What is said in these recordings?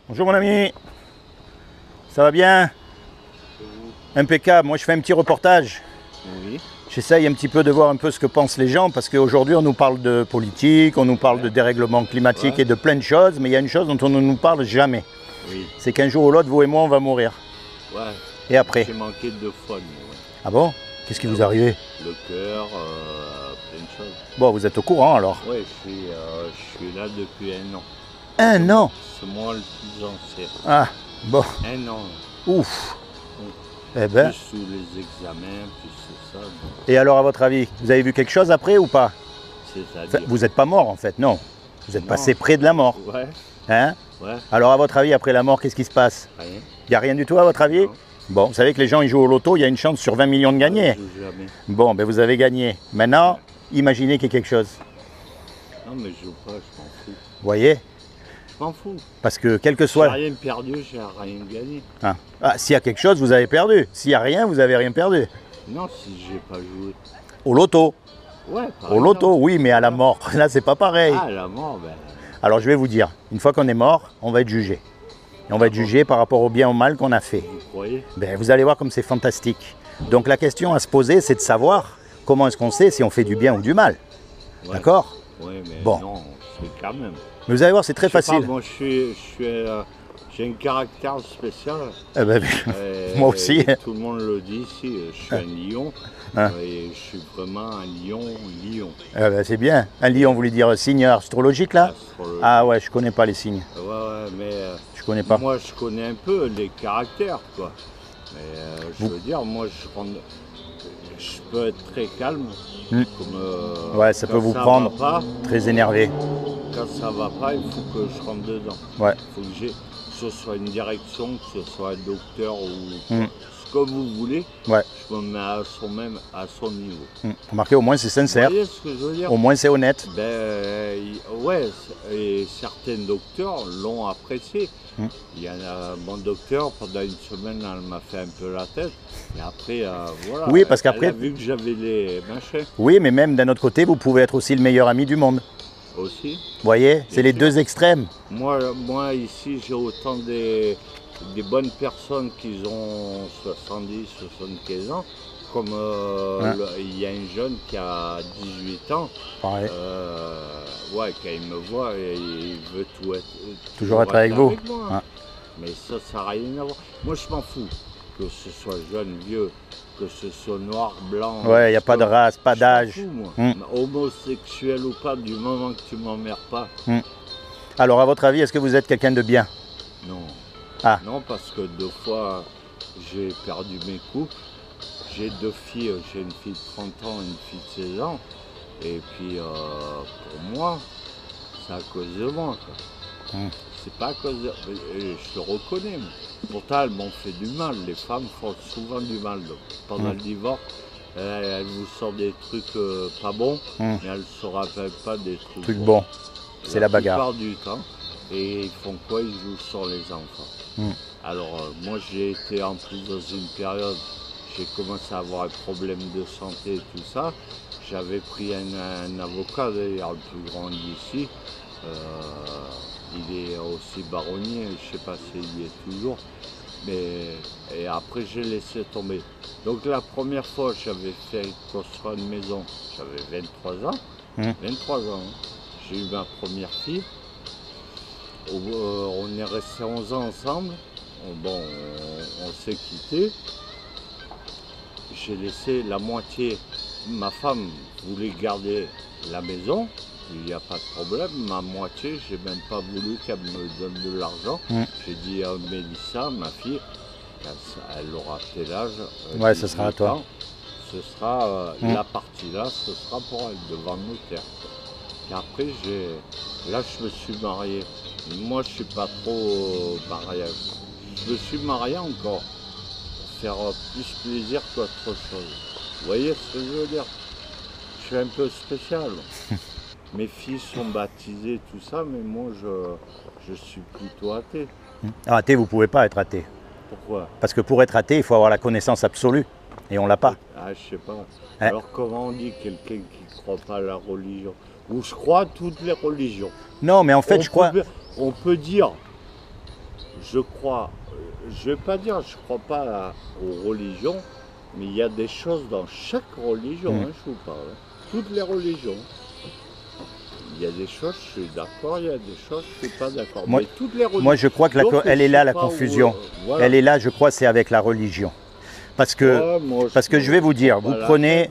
Bonjour mon ami, ça va bien? Impeccable, moi je fais un petit reportage. Oui. J'essaye un petit peu de voir un peu ce que pensent les gens parce qu'aujourd'hui on nous parle de politique, on nous parle de dérèglement climatique et de plein de choses, mais il y a une chose dont on ne nous parle jamais. Oui. C'est qu'un jour ou l'autre, vous et moi on va mourir. Ouais. Et après? J'ai manqué de foie, moi. Ah bon? Qu'est-ce qui vous est arrivé? Le cœur, plein de choses. Bon, vous êtes au courant alors? Oui, je suis là depuis 1 an. Un an? C'est moi le plus ancien. Ah, bon, 1 an. ouf. Eh ben, Plus sous les examens, plus ça. Donc, et alors à votre avis, vous avez vu quelque chose après ou pas? c'est-à-dire. Vous n'êtes pas mort en fait, non. Vous êtes Non. passé près de la mort. Ouais, Hein? ouais, Alors à votre avis, après la mort, qu'est-ce qui se passe? rien. Il n'y a rien du tout à votre avis? Non. Bon, vous savez que les gens ils jouent au loto, il y a une chance sur 20 millions de gagner. Je joue jamais. Bon, ben vous avez gagné. Maintenant, imaginez qu'il y ait quelque chose. Non, mais je joue pas, je m'en fous. Vous voyez? Je m'en fous. Parce que quel que J'ai soit... rien perdu, j'ai rien gagné. Ah, s'il y a quelque chose, vous avez perdu. S'il n'y a rien, vous n'avez rien perdu. Non, si j'ai pas joué. Au loto. Ouais, par Au loto, oui, mais à la mort. Là, c'est pas pareil. Ah, la mort, ben. Alors je vais vous dire, une fois qu'on est mort, on va être jugé. Et on va être jugé par rapport au bien ou au mal qu'on a fait. Vous croyez? Ben, vous allez voir comme c'est fantastique. Donc la question à se poser, c'est de savoir comment est-ce qu'on sait si on fait du bien ou du mal. Ouais. D'accord? Oui, mais Bon. non, c'est quand même. Mais vous allez voir, c'est très Je sais pas, facile. moi, j'ai un caractère spécial. Eh ben, moi aussi. Et tout le monde le dit ici. Je suis un lion. Hein. Et je suis vraiment un lion. Eh ben, c'est bien. Un lion, vous voulez dire signe astrologique là? Astrologue. Ah ouais, je connais pas les signes. Ouais, mais Je connais pas. moi, je connais un peu les caractères, quoi. Mais je veux dire, moi, je peux être très calme. Hmm. Comme, Ouais, ça quand peut vous va prendre. pas, Très énervé. quand ça va pas, il faut que je rentre dedans. Ouais. Il faut que ce soit une direction, que ce soit un docteur ou Mm. ce que vous voulez. Ouais. Je me mets à son niveau. Remarquez, au moins c'est sincère. Vous voyez ce que je veux dire? Au moins c'est honnête. Ouais, et certains docteurs l'ont apprécié. Mm. Il y en a mon docteur, pendant une semaine, elle m'a fait un peu la tête. Et après, voilà. Oui, parce qu'après- Elle a vu que j'avais les machins Oui, mais même d'un autre côté, vous pouvez être aussi le meilleur ami du monde. aussi. Vous voyez, c'est les sûr. deux extrêmes. Moi ici, j'ai autant des bonnes personnes qui ont 70, 75 ans, comme Hein. il y a un jeune qui a 18 ans, Pareil. ouais, quand il me voit, il veut Toujours être avec vous. moi. Hein. Mais ça n'a rien à voir. Moi, je m'en fous, que ce soit jeune, vieux, que ce soit noir, blanc. Ouais, il n'y a pas de race, pas d'âge. Je m'en fous, moi. Mm. Homosexuel ou pas, du moment que tu m'emmerdes pas. Alors, à votre avis, est-ce que vous êtes quelqu'un de bien? Non. Ah. Non, parce que 2 fois, j'ai perdu mes couples. J'ai 2 filles. J'ai une fille de 30 ans et une fille de 16 ans. Et puis, pour moi, c'est à cause de moi, quoi. Mm. C'est pas à cause de... Et je le reconnais, moi. Pourtant, elles m'ont fait du mal. Les femmes font souvent du mal. Donc, pendant le divorce, elles vous sortent des trucs pas bons, mais elles ne se rappellent pas des trucs bons. Bon, c'est la bagarre. La plupart du temps. Et ils font quoi? Ils jouent sur les enfants. Mm. Alors, moi, j'ai été en plus dans une période, j'ai commencé à avoir un problème de santé et tout ça. J'avais pris un avocat, d'ailleurs, le plus grand d'ici. Il est aussi baronnier, je ne sais pas s'il y est toujours. Et après, j'ai laissé tomber. Donc, la première fois, j'avais fait construire une maison. J'avais 23 ans. 23 ans. Hein. J'ai eu ma première fille. On est resté 11 ans ensemble. On s'est quittés. J'ai laissé la moitié. Ma femme voulait garder la maison. Il n'y a pas de problème. Ma moitié, j'ai même pas voulu qu'elle me donne de l'argent. J'ai dit à Mélissa, ma fille, elle aura tel âge. Ouais, ce sera à toi. Ans, ce sera la partie là, ce sera pour elle devant le notaire. Et après, là, je me suis marié. Moi, je suis pas trop mariage. Je me suis marié encore pour faire plus plaisir qu'autre chose. Vous voyez ce que je veux dire? Je suis un peu spécial. Mes filles sont baptisées, tout ça, mais moi, je suis plutôt athée. Ah, athée, vous ne pouvez pas être athée. Pourquoi? Parce que pour être athée, il faut avoir la connaissance absolue. Et on l'a pas. Ah, je sais pas. Hein? Alors, comment on dit quelqu'un qui ne croit pas à la religion? Ou je crois à toutes les religions. Non, mais en fait, je crois... On peut dire je crois, je vais pas dire, je crois pas aux religions, mais il y a des choses dans chaque religion, hein, je vous parle, hein. Toutes les religions. Il y a des choses, je suis d'accord, il y a des choses, je suis pas d'accord. Moi, mais toutes les religions. Moi, je crois que elle est là, la confusion. Voilà. Elle est là, je crois, c'est avec la religion. Parce que, je vais vous dire, vous prenez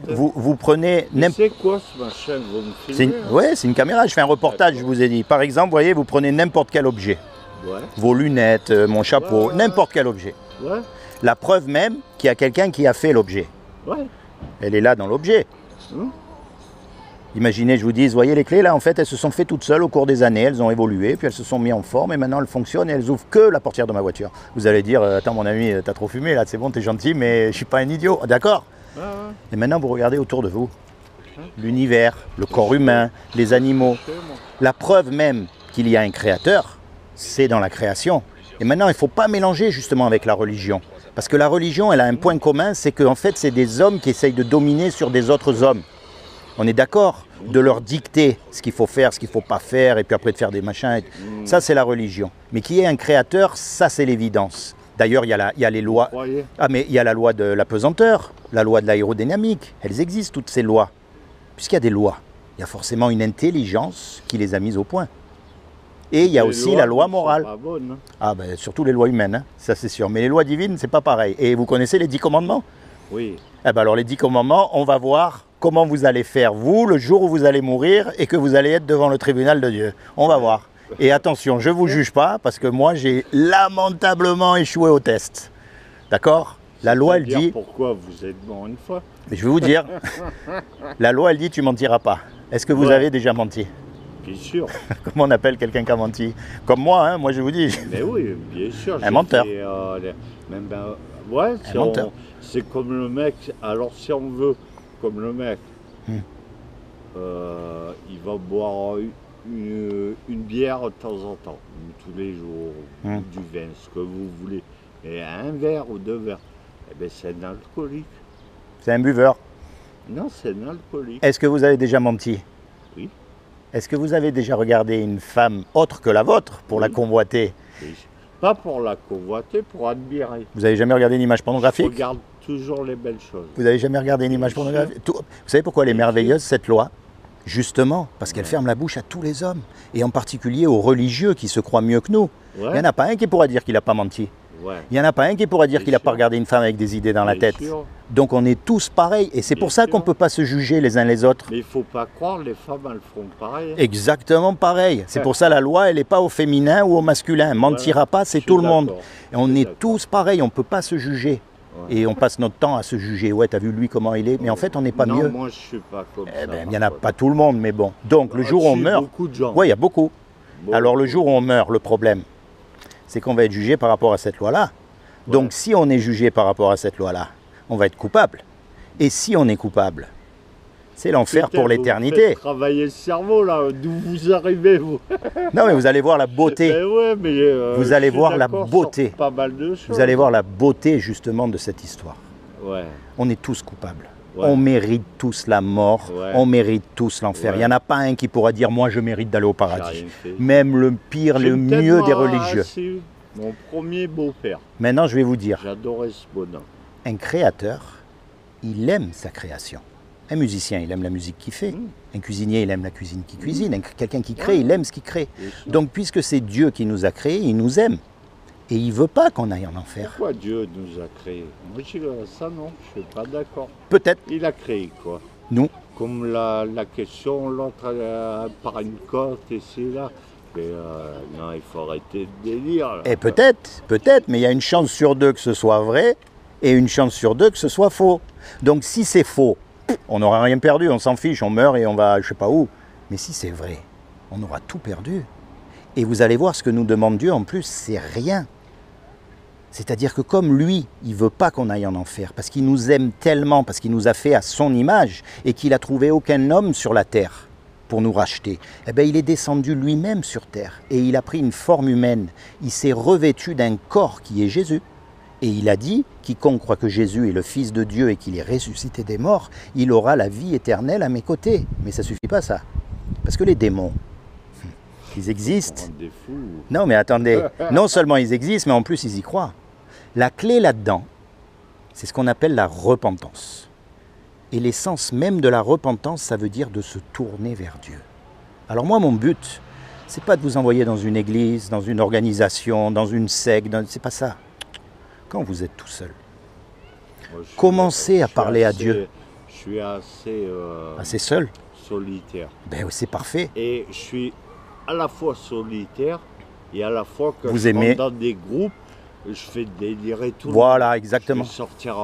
C'est quoi ce machin, vous me filmez, hein? Ouais, c'est une caméra, je fais un reportage, je vous ai dit. Par exemple, vous voyez, vous prenez n'importe quel objet. Ouais. Vos lunettes, mon chapeau, n'importe quel objet. Ouais. La preuve même qu'il y a quelqu'un qui a fait l'objet. Ouais. Elle est là dans l'objet. Imaginez, je vous dis, vous voyez les clés là, en fait, elles se sont faites toutes seules au cours des années, elles ont évolué, puis elles se sont mises en forme et maintenant elles fonctionnent et elles ouvrent que la portière de ma voiture. Vous allez dire, attends mon ami, t'as trop fumé là, c'est bon, t'es gentil, mais je suis pas un idiot, d'accord? Et maintenant vous regardez autour de vous, l'univers, le corps humain, les animaux. La preuve même qu'il y a un créateur, c'est dans la création. Et maintenant, il ne faut pas mélanger justement avec la religion. Parce que la religion, elle a un point commun, c'est qu'en fait, c'est des hommes qui essayent de dominer sur des autres hommes. On est d'accord de leur dicter ce qu'il faut faire, ce qu'il ne faut pas faire, et puis après de faire des machins. Ça, c'est la religion. Mais qu'il y ait un créateur, ça, c'est l'évidence. D'ailleurs, il y a les lois. Ah, mais il y a la loi de la pesanteur, la loi de l'aérodynamique. Elles existent, toutes ces lois. Puisqu'il y a des lois, il y a forcément une intelligence qui les a mises au point. Et il y a aussi la loi morale. Pas bonne, hein. Ah, ben, surtout les lois humaines, hein, ça c'est sûr. Mais les lois divines, c'est pas pareil. Et vous connaissez les 10 commandements? Oui. Eh ben alors les 10 commandements, on va voir comment vous allez faire, vous, le jour où vous allez mourir et que vous allez être devant le tribunal de Dieu. On va voir. Et attention, je ne vous juge pas, parce que moi, j'ai lamentablement échoué au test. D'accord? La loi, elle dit... Pourquoi vous êtes mort une fois? Mais je vais vous dire, la loi, elle dit tu mentiras pas. Est-ce que vous avez déjà menti? Bien sûr. Comment on appelle quelqu'un qui a menti? Comme moi, hein, moi je vous dis. Mais oui, bien sûr. Un menteur. Ouais, un menteur. C'est comme le mec, alors si on veut, comme le mec, il va boire une bière de temps en temps, tous les jours, ou du vin, ce que vous voulez. Et un verre ou deux verres, eh bien c'est un alcoolique. C'est un buveur. Non, c'est un alcoolique. Est-ce que vous avez déjà menti? Oui. Est-ce que vous avez déjà regardé une femme autre que la vôtre pour la convoiter? Oui. Pas pour la convoiter, pour admirer. Vous n'avez jamais regardé une image pornographique? Je regarde toujours les belles choses. Vous n'avez jamais regardé une image pornographique? Vous savez pourquoi elle est merveilleuse, cette loi? Justement, parce qu'elle ferme la bouche à tous les hommes, et en particulier aux religieux qui se croient mieux que nous. Il n'y en a pas un qui pourra dire qu'il n'a pas menti. Il n'y en a pas un qui pourra dire qu'il n'a pas regardé une femme avec des idées dans la tête. Donc on est tous pareils, et c'est pour ça qu'on ne peut pas se juger les uns les autres. Mais il ne faut pas croire, les femmes, elles font pareil. Exactement pareil. C'est pour ça la loi, elle n'est pas au féminin ou au masculin. Mentira pas, c'est tout le monde. Et on est tous pareils, on ne peut pas se juger. Et on passe notre temps à se juger. Ouais, t'as vu lui comment il est? Mais en fait, on n'est pas mieux. Non, moi je suis pas comme ça. Il n'y en a pas tout le monde, mais bon. Donc le jour où on meurt... beaucoup de gens. Oui, il y a beaucoup. Alors le jour où on meurt, le problème, c'est qu'on va être jugé par rapport à cette loi-là. Donc si on est jugé par rapport à cette loi-là, on va être coupable. Et si on est coupable, c'est l'enfer pour l'éternité. Travaillez le cerveau là, d'où vous arrivez vous? Non mais vous allez voir la beauté. Vous allez voir la beauté. Pas mal de choses. Vous allez voir la beauté justement de cette histoire. Ouais. On est tous coupables. On mérite tous la mort, on mérite tous l'enfer. Il n'y en a pas un qui pourra dire « moi je mérite d'aller au paradis ». Même le pire, le mieux des religieux. Mon premier beau-père. Maintenant je vais vous dire. J'adorais ce bonhomme. Un créateur, il aime sa création. Un musicien, il aime la musique qu'il fait. Un cuisinier, il aime la cuisine qu'il cuisine. Quelqu'un qui crée, il aime ce qu'il crée. Donc puisque c'est Dieu qui nous a créés, il nous aime. Et il ne veut pas qu'on aille en enfer. Pourquoi Dieu nous a créés? Moi je dis ça non, je ne suis pas d'accord. Peut-être. Il a créé quoi? Nous. Comme la question, l'autre par une côte et c'est là. Mais non, il faut arrêter de délire. Et peut-être, mais il y a une chance sur deux que ce soit vrai et une chance sur deux que ce soit faux. Donc si c'est faux, on n'aura rien perdu, on s'en fiche, on meurt et on va je sais pas où. Mais si c'est vrai, on aura tout perdu. Et vous allez voir ce que nous demande Dieu en plus, c'est rien. C'est-à-dire que comme lui, il ne veut pas qu'on aille en enfer, parce qu'il nous aime tellement, parce qu'il nous a fait à son image et qu'il n'a trouvé aucun homme sur la terre pour nous racheter, eh bien, il est descendu lui-même sur terre et il a pris une forme humaine. Il s'est revêtu d'un corps qui est Jésus. Et il a dit, quiconque croit que Jésus est le Fils de Dieu et qu'il est ressuscité des morts, il aura la vie éternelle à mes côtés. Mais ça ne suffit pas ça. Parce que les démons, Ils existent. Des fous. Non, mais attendez, non seulement ils existent, mais en plus ils y croient. La clé là-dedans, c'est ce qu'on appelle la repentance. Et l'essence même de la repentance, ça veut dire de se tourner vers Dieu. Alors moi, mon but, c'est pas de vous envoyer dans une église, dans une organisation, dans une secte, c'est pas ça. Quand vous êtes tout seul, commencez à parler à Dieu. Je suis assez seul. Solitaire. Ben c'est parfait. Et je suis à la fois solitaire et à la fois que vous aimez dans des groupes, je fais délirer tout le monde. Voilà, exactement. Je vais sortir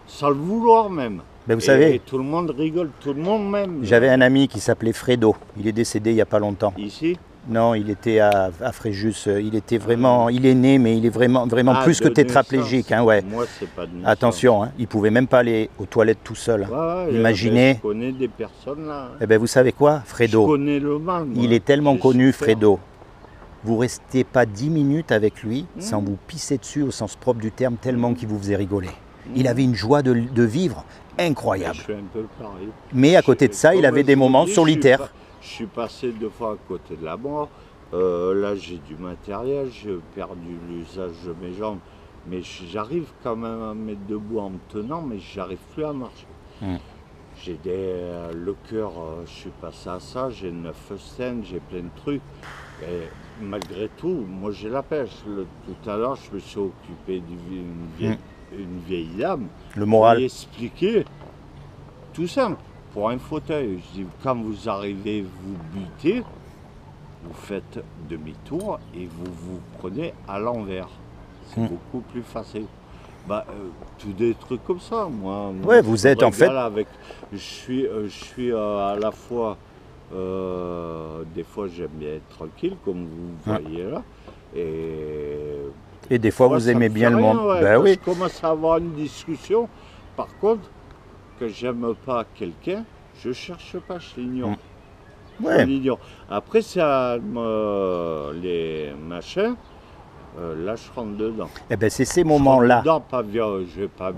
sans le vouloir même. Ben vous savez, tout le monde rigole, tout le monde même. J'avais un ami qui s'appelait Fredo. Il est décédé il n'y a pas longtemps. Ici? Non, il était à Fréjus. Il était vraiment, il est né, mais il est vraiment plus que tétraplégique. Hein, ouais. Moi, c'est pas de naissance. Attention, hein, il pouvait même pas aller aux toilettes tout seul. Ouais, imaginez. Je connais des personnes là. Eh ben, vous savez quoi, Fredo? Je connais le mal. Moi. Il est tellement connu, Fredo. Vous restez pas 10 minutes avec lui sans vous pisser dessus au sens propre du terme, tellement qu'il vous faisait rigoler. Il avait une joie de vivre incroyable. Je suis un peu pareil. Mais à côté de ça, il avait des moments solitaires. Je suis passé 2 fois à côté de la mort. Là, j'ai du matériel, j'ai perdu l'usage de mes jambes. Mais j'arrive quand même à me mettre debout en me tenant, mais j'arrive plus à marcher. J'ai le cœur, je suis passé à ça, j'ai 9 stents, j'ai plein de trucs. Et malgré tout, moi j'ai la pêche. Tout à l'heure, je me suis occupé d'une vieille dame. Le moral. J'ai expliqué tout simple. Pour un fauteuil, je dis, quand vous arrivez, vous butez, vous faites demi-tour et vous prenez à l'envers. C'est beaucoup plus facile. Tous des trucs comme ça, moi. Ouais, vous êtes en fait. Je suis à la fois. Des fois, j'aime bien être tranquille, comme vous voyez là. Et des fois, vous aimez bien le monde. Ouais, ben oui. Je commence à avoir une discussion. Par contre, que j'aime pas quelqu'un, je cherche pas, je l'ignore. Ouais. Après, ça, les machins, là, je rentre dedans. Eh ben, c'est ces moments-là.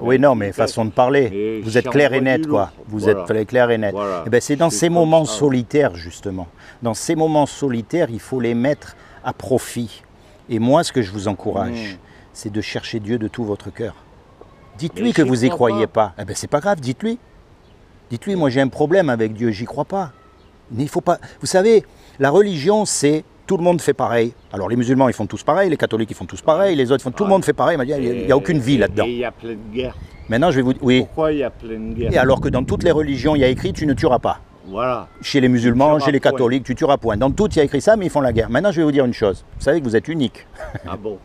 Oui, non, mais façon de parler. Vous êtes clair et net, quoi. Vous êtes clair et net. Voilà. Eh ben, c'est dans ces moments solitaires, justement. Dans ces moments solitaires, il faut les mettre à profit. Et moi, ce que je vous encourage, c'est de chercher Dieu de tout votre cœur. Dites-lui que vous n'y croyez pas. Eh ben, c'est pas grave, dites-lui. Dites-lui, moi j'ai un problème avec Dieu, j'y crois pas. Mais il faut pas. Vous savez, la religion, c'est tout le monde fait pareil. Alors les musulmans, ils font tous pareil, les catholiques, ils font tous pareil, les autres font. Tout le monde fait pareil. Il n'y a aucune vie là-dedans. Et il y a plein de guerres. Maintenant, je vais vous dire. Oui. Pourquoi il y a plein de guerres? Et alors que dans toutes les religions, il y a écrit tu ne tueras pas. Voilà. Chez les musulmans, chez les catholiques, tu tueras point. Dans tout, il y a écrit ça, mais ils font la guerre. Maintenant, je vais vous dire une chose. Vous savez que vous êtes unique. Ah bon?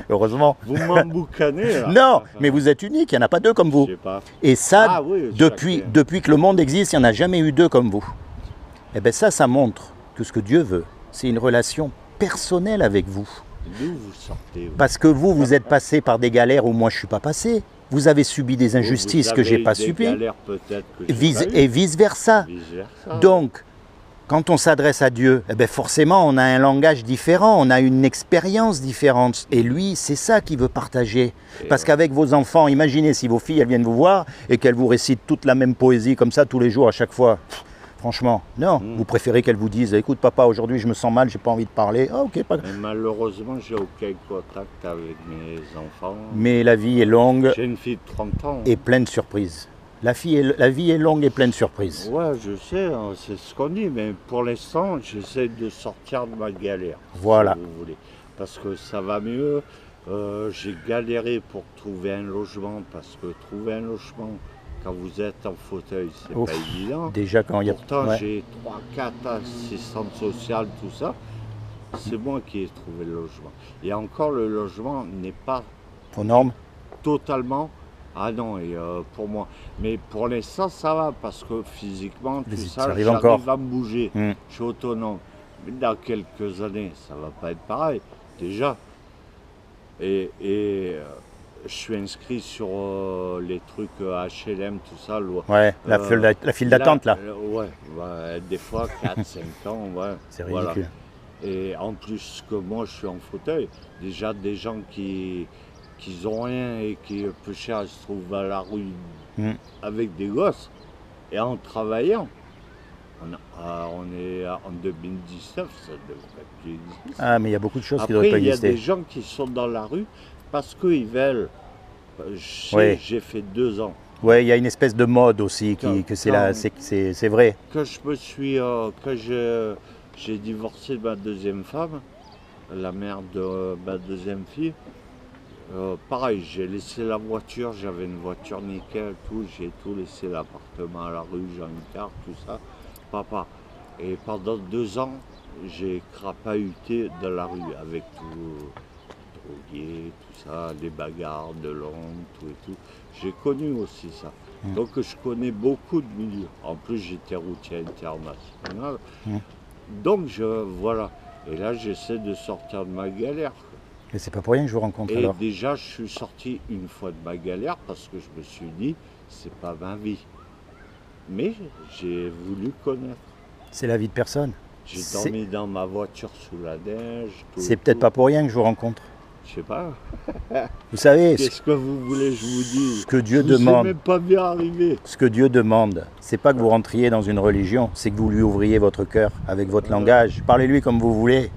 Heureusement. Vous m'emboucanez là. Non, mais vous êtes unique. Il n'y en a pas deux comme vous. Je sais pas. Et ça, depuis que le monde existe, il n'y en a jamais eu deux comme vous. Eh bien ça montre que ce que Dieu veut, c'est une relation personnelle avec vous. D'où vous sortez? Parce que vous êtes passé par des galères où moi je ne suis pas passé. Vous avez subi des injustices que je n'ai pas subies. Et vice-versa. Donc, quand on s'adresse à Dieu, eh bien forcément on a un langage différent, on a une expérience différente. Et lui, c'est ça qu'il veut partager. Parce qu'avec vos enfants, imaginez si vos filles elles viennent vous voir et qu'elles vous récitent toute la même poésie comme ça tous les jours à chaque fois. Franchement, non. Vous préférez qu'elles vous disent « Écoute papa, aujourd'hui je me sens mal, j'ai pas envie de parler. » Ah ok, pas grave. Malheureusement, j'ai aucun contact avec mes enfants. Mais la vie est longue. J'ai une fille de 30 ans. Et pleine de surprises. La vie est longue et pleine de surprises. Ouais, je sais, hein, c'est ce qu'on dit, mais pour l'instant, j'essaie de sortir de ma galère. Voilà. Si vous voulez. Parce que ça va mieux. J'ai galéré pour trouver un logement, parce que trouver un logement, quand vous êtes en fauteuil, c'est pas évident. Déjà quand il y a... Pourtant, j'ai 3-4 assistantes sociales, tout ça. C'est moi qui ai trouvé le logement. Et encore, le logement n'est pas... aux normes. Totalement. Ah non, et pour moi. Mais pour l'instant, ça va, parce que physiquement, tout ça, j'arrive à me bouger. Je suis autonome. Mais dans quelques années, ça va pas être pareil, déjà. Et je suis inscrit sur les trucs HLM, tout ça. Ouais, la file d'attente, là. Ouais, des fois 4-5 ans, ouais. C'est ridicule. Voilà. Et en plus que moi, je suis en fauteuil. Déjà, des gens qui n'ont rien et qui, peu cher, se trouvent à la rue avec des gosses. Et en travaillant, On est en 2019, ça devrait plus exister. Ah, mais il y a beaucoup de choses qui ne Après, devraient pas il y a exister. des gens qui sont dans la rue parce qu'ils veulent. Oui. J'ai fait 2 ans. Oui, il y a une espèce de mode aussi, que c'est vrai. Quand j'ai divorcé de ma deuxième femme, la mère de ma deuxième fille, pareil, j'ai laissé la voiture, j'avais une voiture nickel, tout, j'ai tout laissé, l'appartement à la rue, Jean Icard, tout ça, papa. Et pendant 2 ans, j'ai crapahuté dans la rue avec tout, drogué, tout ça, les bagarres de Londres, tout et tout. J'ai connu aussi ça. Donc je connais beaucoup de milieux. En plus, j'étais routier international. Donc voilà. Et là, j'essaie de sortir de ma galère. Mais c'est pas pour rien que je vous rencontre Et alors. déjà, je suis sorti une fois de ma galère parce que je me suis dit, c'est pas ma vie. Mais j'ai voulu connaître. C'est la vie de personne. J'ai dormi dans ma voiture sous la neige. C'est peut-être pas pour rien que je vous rencontre. Je sais pas. Vous savez, Qu'est-ce que vous voulez que je vous dise? ce que Dieu Je vous demande, ai même pas bien arrivé. ce que Dieu demande, c'est pas que vous rentriez dans une religion, c'est que vous lui ouvriez votre cœur avec votre langage. Parlez-lui comme vous voulez.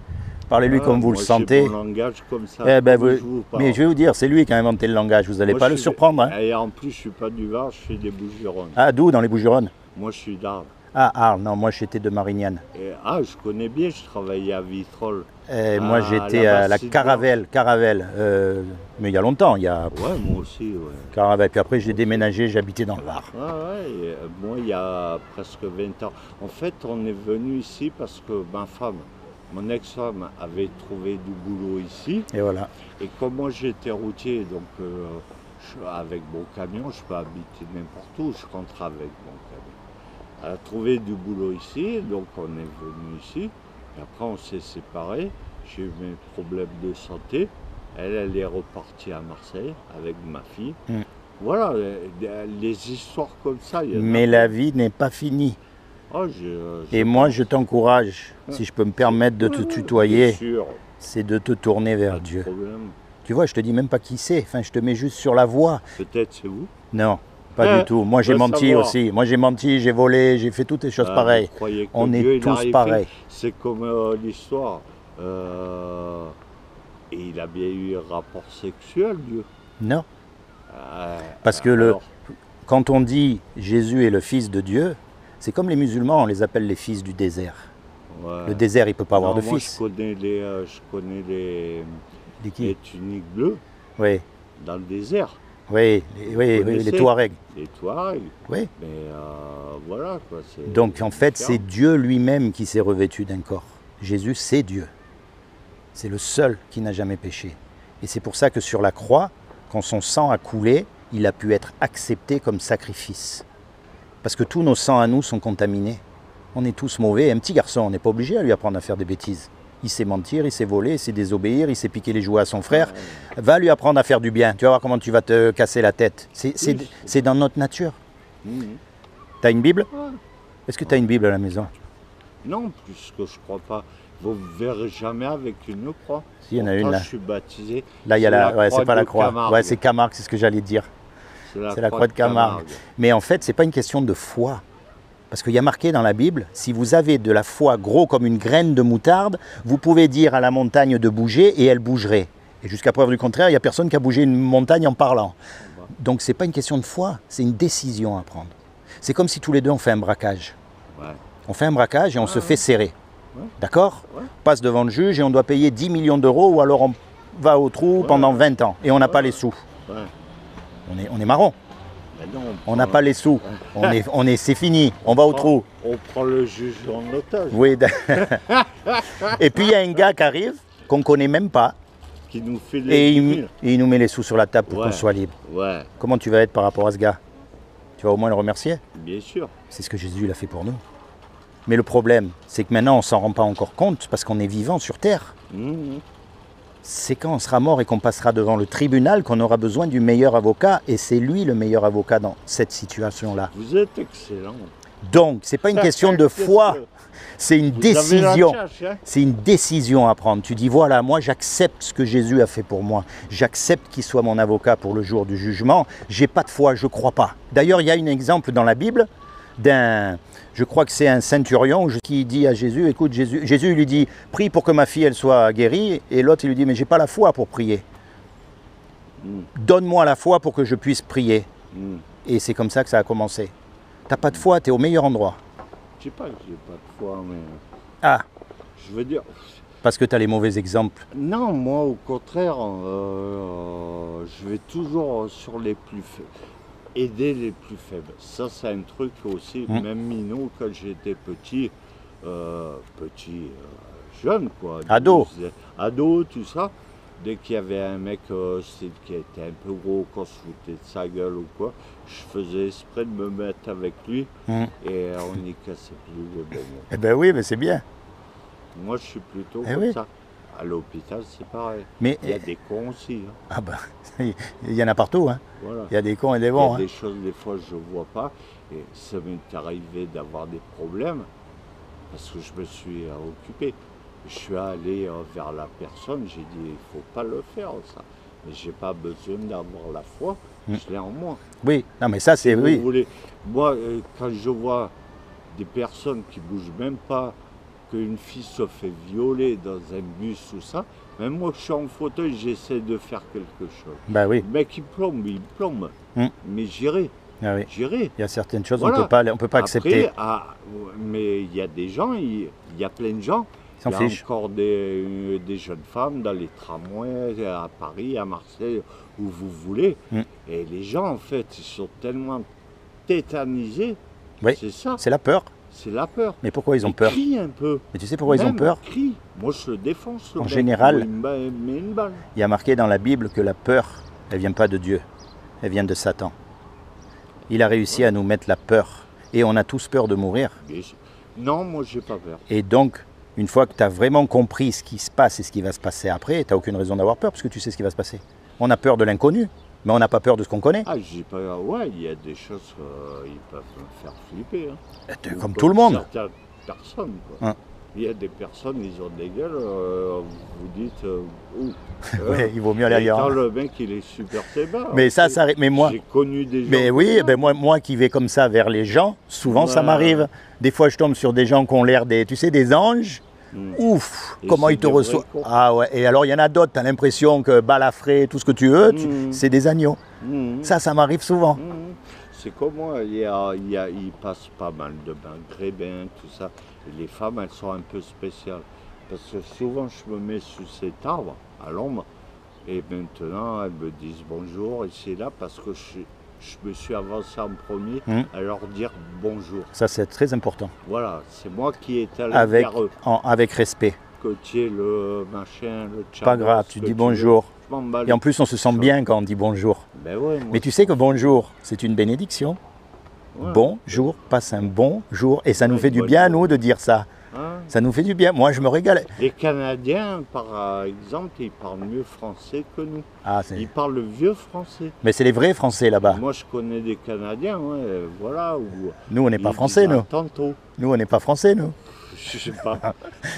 Parlez-lui comme vous le sentez. Mon langage comme ça. Eh ben, comme je vous parle. mais je vais vous dire, c'est lui qui a inventé le langage. Vous n'allez Moi, pas je le suis- surprendre. Hein. Et en plus, je suis pas du Var, je suis des Bouches-du-Rhône. Ah, d'où? Dans les Bouches-du-Rhône? Moi, je suis d'Arles. Ah, Arles. Non, moi j'étais de Marignane. Je connais bien, je travaillais à Vitrolles. Moi j'étais à la Caravelle. Mais il y a longtemps, il y a Ouais, moi aussi, ouais. Caravelle. Puis après j'ai déménagé, j'habitais dans le Var. Moi, il y a presque 20 ans. En fait, on est venu ici parce que ma femme, mon ex-femme, avait trouvé du boulot ici. Et voilà. Et comme moi, j'étais routier, donc avec mon camion, je peux habiter n'importe où, je rentre avec mon camion. Elle a trouvé du boulot ici, donc on est venu ici. Et après, on s'est séparés. J'ai eu mes problèmes de santé. Elle est repartie à Marseille avec ma fille. Voilà, les histoires comme ça. Il y en a. Mais la vie n'est pas finie. Et moi je t'encourage, si je peux me permettre de te tutoyer, c'est de te tourner vers Dieu. Problème. Tu vois, je te dis même pas qui c'est, enfin je te mets juste sur la voie. Peut-être c'est vous. Non, pas du tout. Moi j'ai menti savoir. aussi. Moi j'ai menti, j'ai volé, j'ai fait toutes les choses pareilles. On est tous pareils. C'est comme l'histoire. Et il a bien eu un rapport sexuel, Dieu. Non. Parce que quand on dit Jésus est le Fils de Dieu, c'est comme les musulmans, on les appelle les fils du désert. Ouais. Le désert, il ne peut pas avoir de moi, fils. Je connais les tuniques bleues Oui, dans le désert. oui, les Touaregs. Les Touaregs. Oui. Mais voilà quoi. Donc en fait, c'est Dieu lui-même qui s'est revêtu d'un corps. Jésus, c'est Dieu. C'est le seul qui n'a jamais péché. Et c'est pour ça que sur la croix, quand son sang a coulé, il a pu être accepté comme sacrifice. Parce que tous nos sangs à nous sont contaminés. On est tous mauvais. Un petit garçon, on n'est pas obligé à lui apprendre à faire des bêtises. Il sait mentir, il sait voler, il sait désobéir, il sait piquer les jouets à son frère. Va lui apprendre à faire du bien. Tu vas voir comment tu vas te casser la tête. C'est dans notre nature. T'as une Bible? Est-ce que tu as une Bible à la maison? Non, puisque je crois pas. Vous ne verrez jamais avec une croix. Si, il y en a une là. Je suis baptisé. Là, il y a la. C'est pas la croix. Camargue. Ouais, c'est Camargue, c'est ce que j'allais te dire. C'est la croix de Camargue. Mais en fait, c'est pas une question de foi. Parce qu'il y a marqué dans la Bible, si vous avez de la foi gros comme une graine de moutarde, vous pouvez dire à la montagne de bouger et elle bougerait. Et jusqu'à preuve du contraire, il n'y a personne qui a bougé une montagne en parlant. Donc c'est pas une question de foi, c'est une décision à prendre. C'est comme si tous les deux on fait un braquage. Ouais. On fait un braquage et on se fait serrer. Ouais. D'accord? Ouais. On passe devant le juge et on doit payer 10 millions d'euros ou alors on va au trou pendant 20 ans et on n'a pas les sous. Ouais. On est marron. Non, on n'a pas les sous. C'est fini. On va au trou. On prend le juge en otage. Oui. Et puis il y a un gars qui arrive, qu'on ne connaît même pas. Qui nous fait les et il nous met les sous sur la table pour qu'on soit libre. Ouais. Comment tu vas être par rapport à ce gars? Tu vas au moins le remercier? Bien sûr. C'est ce que Jésus il a fait pour nous. Mais le problème, c'est que maintenant on ne s'en rend pas encore compte parce qu'on est vivant sur terre. C'est quand on sera mort et qu'on passera devant le tribunal qu'on aura besoin du meilleur avocat et c'est lui le meilleur avocat dans cette situation-là. Vous êtes excellent. Donc, ce n'est pas une question de foi, c'est une décision. C'est une décision à prendre. Tu dis, voilà, moi j'accepte ce que Jésus a fait pour moi. J'accepte qu'il soit mon avocat pour le jour du jugement. J'ai pas de foi, je ne crois pas. D'ailleurs, il y a un exemple dans la Bible. je crois que c'est un centurion qui dit à Jésus, écoute Jésus lui dit, prie pour que ma fille elle soit guérie, et l'autre il lui dit, mais j'ai pas la foi pour prier. Donne-moi la foi pour que je puisse prier. Et c'est comme ça que ça a commencé. T'as pas de foi, t'es au meilleur endroit. Je sais pas que j'ai pas de foi, mais Ah, je veux dire, parce que t'as les mauvais exemples. non, moi au contraire, je vais toujours sur les plus faibles, aider les plus faibles. Ça c'est un truc aussi, même Minou quand j'étais petit, jeune quoi, Ado. ado, tout ça, dès qu'il y avait un mec qui était un peu gros, qu'on se foutait de sa gueule ou quoi, je faisais exprès de me mettre avec lui et on y cassait plus le bon mot. Eh ben oui, mais c'est bien. Moi je suis plutôt Eh comme oui. ça. À l'hôpital c'est pareil. Mais Il y a des cons aussi. Hein. ah ben, il y en a partout, hein. Voilà. Il y a des cons et des Il y bons. a Hein. des choses des fois je ne vois pas et ça m'est arrivé d'avoir des problèmes parce que je me suis occupé. Je suis allé vers la personne, j'ai dit il ne faut pas le faire ça. Mais j'ai pas besoin d'avoir la foi, je l'ai en moi. Oui, non mais ça c'est Vous oui. voulez, moi quand je vois des personnes qui bougent même pas, qu'une fille se fait violer dans un bus ou ça, même moi je suis en fauteuil, j'essaie de faire quelque chose. Bah oui. Le mec il plombe, mais j'irai. Ah oui. J'irai. Il y a certaines choses Voilà. on peut pas accepter. Après, mais il y a des gens, il y a plein de gens. Ils s'en Il y a fichent. encore des jeunes femmes dans les tramways à Paris, à Marseille, où vous voulez. Et les gens, en fait, ils sont tellement tétanisés. Oui. C'est ça, C'est la peur. c'est la peur. Mais pourquoi ils ont Ils peur? crient un peu. Mais tu sais pourquoi ils ont Même peur? crient. Moi, je le défends. Ce En mec. général, Il me met une balle. Il y a marqué dans la Bible que la peur, elle vient pas de Dieu, elle vient de Satan. Il a réussi à nous mettre la peur. Et on a tous peur de mourir. Non, moi, j'ai pas peur. Et donc, une fois que tu as vraiment compris ce qui se passe et ce qui va se passer après, tu n'as aucune raison d'avoir peur parce que tu sais ce qui va se passer. On a peur de l'inconnu, mais on n'a pas peur de ce qu'on connaît. Ah, j'ai pas. Ouais, il y a des choses qui peuvent me faire flipper. Hein. Comme tout le monde. Certaines personnes, quoi. Hein. Il y a des personnes, ils ont des gueules, vous dites, ouh. Ouais, il vaut mieux aller Et ailleurs. quand le mec, il est super sévère. Mais ça, mais moi, J'ai connu des gens. mais oui, comme ça. ben moi qui vais comme ça vers les gens, souvent ça Ouais. m'arrive. Des fois, je tombe sur des gens qui ont l'air tu sais, des anges. Ouf, Et comment c'est ils te des vrais reçoivent. cons. Ah ouais, et alors il y en a d'autres, tu as l'impression que balafré, tout ce que tu veux, c'est des agneaux. Ça m'arrive souvent. C'est comme moi, il passe pas mal de maghrébins, tout ça. Et les femmes, elles sont un peu spéciales. Parce que souvent, je me mets sous cet arbre, à l'ombre, et maintenant, elles me disent bonjour, et c'est là parce que je me suis avancé en premier à leur dire bonjour. Ça, c'est très important. Voilà, c'est moi qui est allé Avec, vers eux. avec respect. Que tu es le machin, le tchat. Pas grave, tu dis bonjour. Je m'en bats Et en plus, on se sent bien quand on dit bonjour. Ben ouais, moi, Mais tu sais que bonjour, c'est une bénédiction. ouais. Bonjour, passe un bon jour. Et ça nous Ouais, fait du bonne bien, à journée. nous, de dire ça. Hein? Ça nous fait du bien. Moi, je me régale. Les Canadiens, par exemple, ils parlent mieux français que nous. Ah, Ils parlent le vieux français. mais c'est les vrais Français là-bas. Moi, je connais des Canadiens, ouais, voilà. Où Nous, on n'est pas ils Français, disent, nous. Ah, tantôt. Nous, on n'est pas Français, nous. Je sais pas.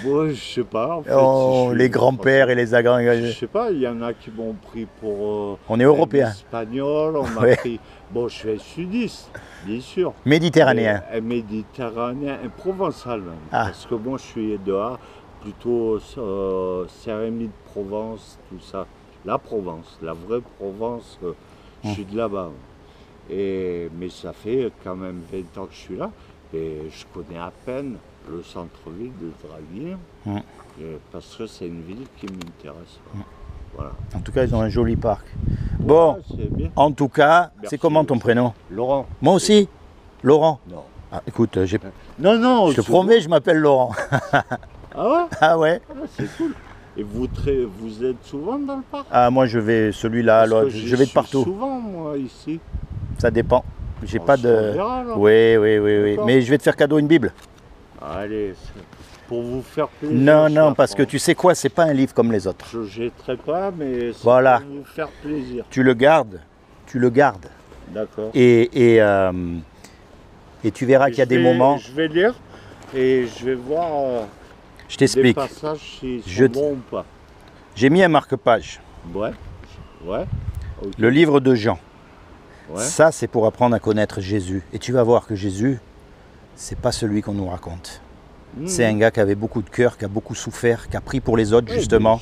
Moi, je sais pas. En fait, Oh, je suis les grands-pères et les Je agrandis. sais pas, il y en a qui m'ont pris pour. On est européens. Espagnol, on m'a Ouais. pris. Bon, je suis un sudiste, bien sûr. Méditerranéens. Un méditerranéen, un provençal même. Ah. Parce que moi, je suis dehors, plutôt cérémonie de Provence, tout ça. La Provence, la vraie Provence, je suis de là-bas. Mais ça fait quand même 20 ans que je suis là. Et je connais à peine le centre-ville de Draguignan. Parce que c'est une ville qui m'intéresse. Voilà. En tout cas, ils ont un joli parc. Bon, Ouais, c'est bien. en tout cas, Merci c'est comment ton aussi. prénom? Laurent. Moi aussi, Laurent. Non. Ah, écoute, Non, je te c'est promets, je m'appelle Laurent. Ah ouais? Ah ouais? Ah, c'est cool. Et vous êtes souvent dans le parc? Ah, moi, je vais celui-là, Parce que l'autre. j'y Je vais de suis partout. souvent, moi, ici. Ça dépend. J'ai On pas se de. reverra, alors. Oui, oui, oui, oui. D'accord. Mais je vais te faire cadeau une Bible. Allez, c'est pour vous faire plaisir. Non, non, ça, parce que tu sais quoi, c'est pas un livre comme les autres. Je ne jetterai pas, mais c'est Voilà. pour vous faire plaisir. Tu le gardes, D'accord. et tu verras qu'il y a des moments. Je vais lire et je vais voir Je des t'explique. passages s'ils Je sont bons ou pas. J'ai mis un marque-page. Ouais. Ouais. Ok. Le livre de Jean. Ouais. Ça, c'est pour apprendre à connaître Jésus. Et tu vas voir que Jésus, c'est pas celui qu'on nous raconte. C'est un gars qui avait beaucoup de cœur, qui a beaucoup souffert, qui a pris pour les autres, justement.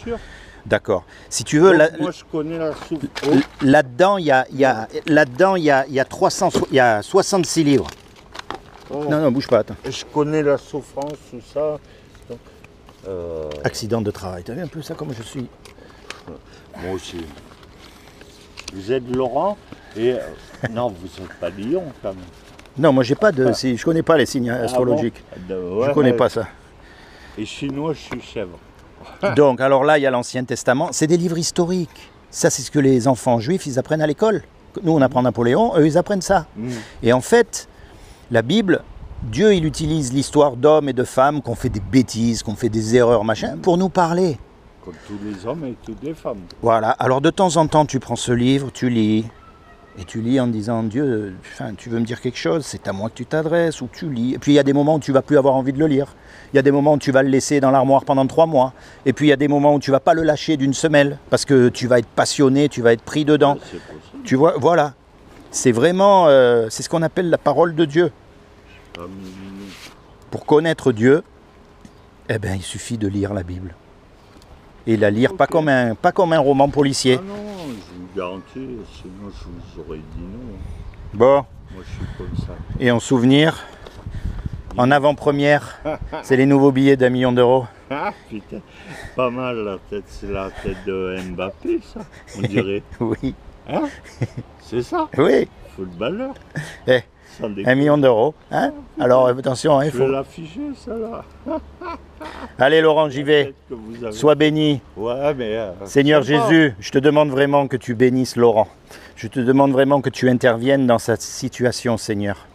D'accord. Si tu veux, moi je connais la souffrance. Là-dedans, il y a 66 livres. Oh. Non, bouge pas, attends. Je connais la souffrance, tout ça. Donc, Accident de travail, t'as vu un peu ça comme je suis? Moi aussi. Vous êtes Laurent et non, vous n'êtes pas Lion quand même. Non, moi j'ai pas de. Je connais pas les signes astrologiques. Bon Je connais pas ça. Et chinois, je suis chèvre. Donc, alors là, il y a l'Ancien Testament. C'est des livres historiques. Ça, c'est ce que les enfants juifs, ils apprennent à l'école. Nous, on apprend Napoléon, eux, ils apprennent ça. Et en fait, la Bible, Dieu, il utilise l'histoire d'hommes et de femmes qui ont fait des bêtises, qui ont fait des erreurs, machin, pour nous parler. Comme tous les hommes et toutes les femmes. Voilà. Alors, de temps en temps, tu prends ce livre, tu lis. Et tu lis en disant, Dieu, tu veux me dire quelque chose, c'est à moi que tu t'adresses, ou tu lis. Et puis il y a des moments où tu ne vas plus avoir envie de le lire. Il y a des moments où tu vas le laisser dans l'armoire pendant 3 mois. Et puis il y a des moments où tu ne vas pas le lâcher d'une semelle, parce que tu vas être passionné, tu vas être pris dedans. Tu vois, voilà. C'est vraiment, c'est ce qu'on appelle la parole de Dieu. Pour connaître Dieu, eh ben, il suffit de lire la Bible. Et la lire pas comme un roman policier. Ah non, je vous garantis, sinon je vous aurais dit non. Bon. Moi je suis comme ça. Et en souvenir, en avant-première, c'est les nouveaux billets d'1 million d'euros. Ah putain, pas mal la tête, c'est la tête de Mbappé ça, on dirait. Oui. Hein? C'est ça? Oui. Footballeur. 1 million d'euros. Hein? Alors attention, il faut... faut l'afficher ça là. Allez Laurent, j'y vais. Sois béni. Ouais, mais Seigneur Jésus, je te demande vraiment que tu bénisses Laurent. Je te demande vraiment que tu interviennes dans cette situation, Seigneur.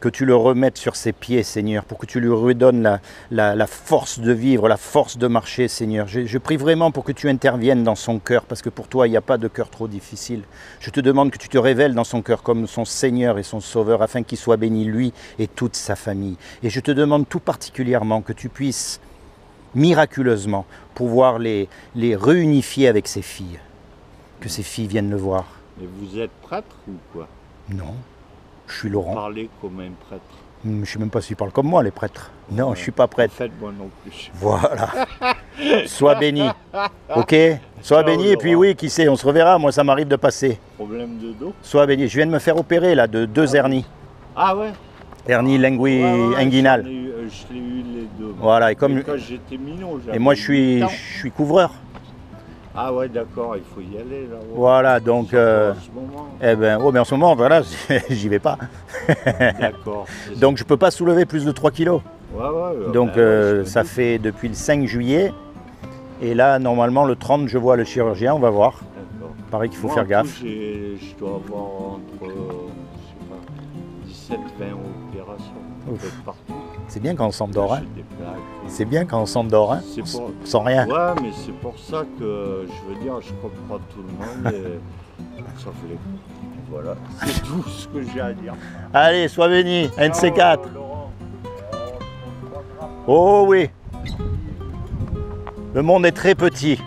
Que tu le remettes sur ses pieds, Seigneur, pour que tu lui redonnes la force de vivre, la force de marcher, Seigneur. Je prie vraiment pour que tu interviennes dans son cœur, parce que pour toi, il n'y a pas de cœur trop difficile. Je te demande que tu te révèles dans son cœur comme son Seigneur et son Sauveur, afin qu'il soit béni, lui et toute sa famille. Et je te demande tout particulièrement que tu puisses, miraculeusement, pouvoir les réunifier avec ses filles. Que ses filles viennent le voir. Mais vous êtes prêtre ou quoi? Non. Je suis Laurent. Vous parlez comme un prêtre. Je ne sais même pas s'ils parlent comme moi, les prêtres. Non, je ne suis pas prêtre. En fait, moi non plus. Voilà. Sois béni. Ok? Sois béni et puis oui, qui sait, on se reverra. Moi, ça m'arrive de passer. Problème de dos? Sois béni. Je viens de me faire opérer là de 2 hernies. Ah ouais? Hernie inguinale. Je l'ai eu les deux. Voilà. Et comme quand j'étais minot, et moi, je suis couvreur. Ah ouais, d'accord, il faut y aller là. Ouais. Voilà, donc. Eh ben, mais en ce moment, voilà, j'y vais pas. D'accord. Donc, je peux pas soulever plus de 3 kilos. Ouais. Donc, ça fait depuis le 5 juillet. Et là, normalement, le 30, je vois le chirurgien, on va voir. D'accord. Pareil qu'il faut faire gaffe. Je dois avoir entre 17 et 20 opérations. Partout. C'est bien quand on s'endort, hein. C'est bien quand on s'endort, hein. Pour... Sans rien. Ouais, mais c'est pour ça que je veux dire, je comprends tout le monde. Sauf les... Voilà, c'est tout ce que j'ai à dire. Allez, sois béni, un de ces 4. Oh oui. Le monde est très petit.